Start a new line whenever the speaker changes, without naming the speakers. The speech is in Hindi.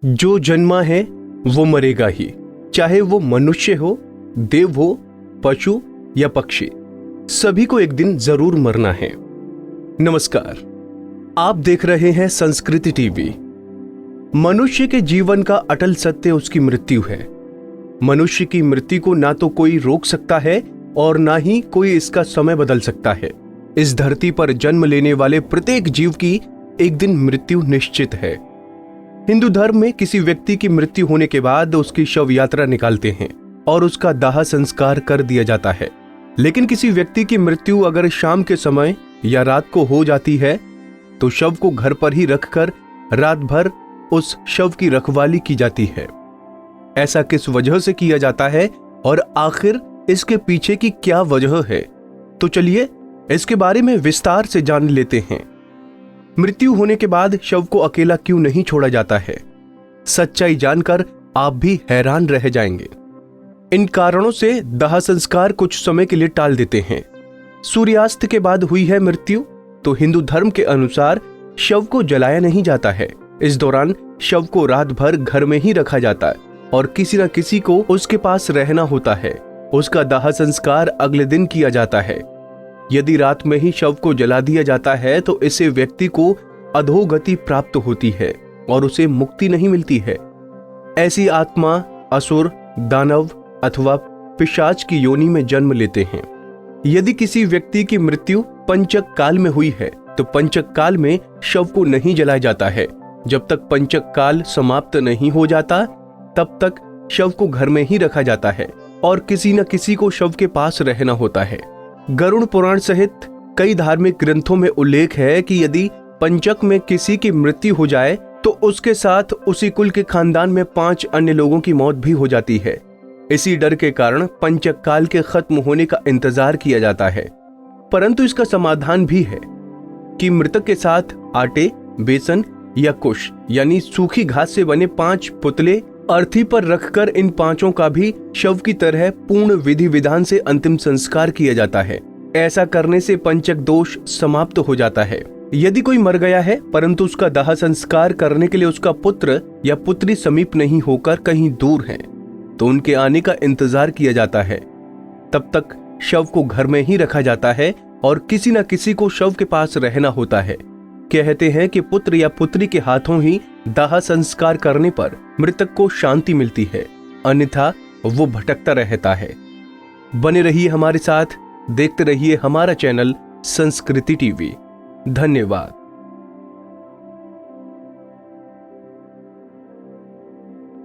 जो जन्मा है वो मरेगा ही, चाहे वो मनुष्य हो, देव हो, पशु या पक्षी, सभी को एक दिन जरूर मरना है। नमस्कार, आप देख रहे हैं संस्कृति टीवी। मनुष्य के जीवन का अटल सत्य उसकी मृत्यु है। मनुष्य की मृत्यु को ना तो कोई रोक सकता है और ना ही कोई इसका समय बदल सकता है। इस धरती पर जन्म लेने वाले प्रत्येक जीव की एक दिन मृत्यु निश्चित है। हिंदू धर्म में किसी व्यक्ति की मृत्यु होने के बाद उसकी शव यात्रा निकालते हैं और उसका दाह संस्कार कर दिया जाता है। लेकिन किसी व्यक्ति की मृत्यु अगर शाम के समय या रात को हो जाती है तो शव को घर पर ही रखकर रात भर उस शव की रखवाली की जाती है। ऐसा किस वजह से किया जाता है और आखिर इसके पीछे की क्या वजह है, तो चलिए इसके बारे में विस्तार से जान लेते हैं। मृत्यु होने के बाद शव को अकेला क्यों नहीं छोड़ा जाता है? सच्चाई जानकर आप भी हैरान रह जाएंगे। इन कारणों से दाह संस्कार कुछ समय के लिए टाल देते हैं। सूर्यास्त के बाद हुई है मृत्यु तो हिंदू धर्म के अनुसार शव को जलाया नहीं जाता है। इस दौरान शव को रात भर घर में ही रखा जाता है और किसी न किसी को उसके पास रहना होता है। उसका दाह संस्कार अगले दिन किया जाता है। यदि रात में ही शव को जला दिया जाता है तो इससे व्यक्ति को अधोगति प्राप्त होती है और उसे मुक्ति नहीं मिलती है। ऐसी आत्मा असुर, दानव अथवा पिशाच की योनि में जन्म लेते हैं। यदि किसी व्यक्ति की मृत्यु पंचक काल में हुई है तो पंचक काल में शव को नहीं जलाया जाता है। जब तक पंचक काल समाप्त नहीं हो जाता तब तक शव को घर में ही रखा जाता है और किसी न किसी को शव के पास रहना होता है। गरुड़ पुराण सहित कई धार्मिक ग्रंथों में उल्लेख है कि यदि पंचक में किसी की मृत्यु हो जाए तो उसके साथ उसी कुल के खानदान में 5 अन्य लोगों की मौत भी हो जाती है। इसी डर के कारण पंचक काल के खत्म होने का इंतजार किया जाता है। परंतु इसका समाधान भी है कि मृतक के साथ आटे, बेसन या कुश यानी सूखी घास से बने 5 पुतले अर्थी पर रखकर इन 5 का भी शव की तरह पूर्ण विधि विधान से अंतिम संस्कार किया जाता है। ऐसा करने से पंचक दोष समाप्त हो जाता है। यदि कोई मर गया है परंतु उसका दाह संस्कार करने के लिए उसका पुत्र या पुत्री समीप नहीं होकर कहीं दूर है तो उनके आने का इंतजार किया जाता है। तब तक शव को घर में ही रखा जाता है और किसी न किसी को शव के पास रहना होता है। कहते हैं कि पुत्र या पुत्री के हाथों ही दाह संस्कार करने पर मृतक को शांति मिलती है, अन्यथा वो भटकता रहता है। बने रहिए हमारे साथ, देखते रहिए हमारा चैनल संस्कृति टीवी। धन्यवाद।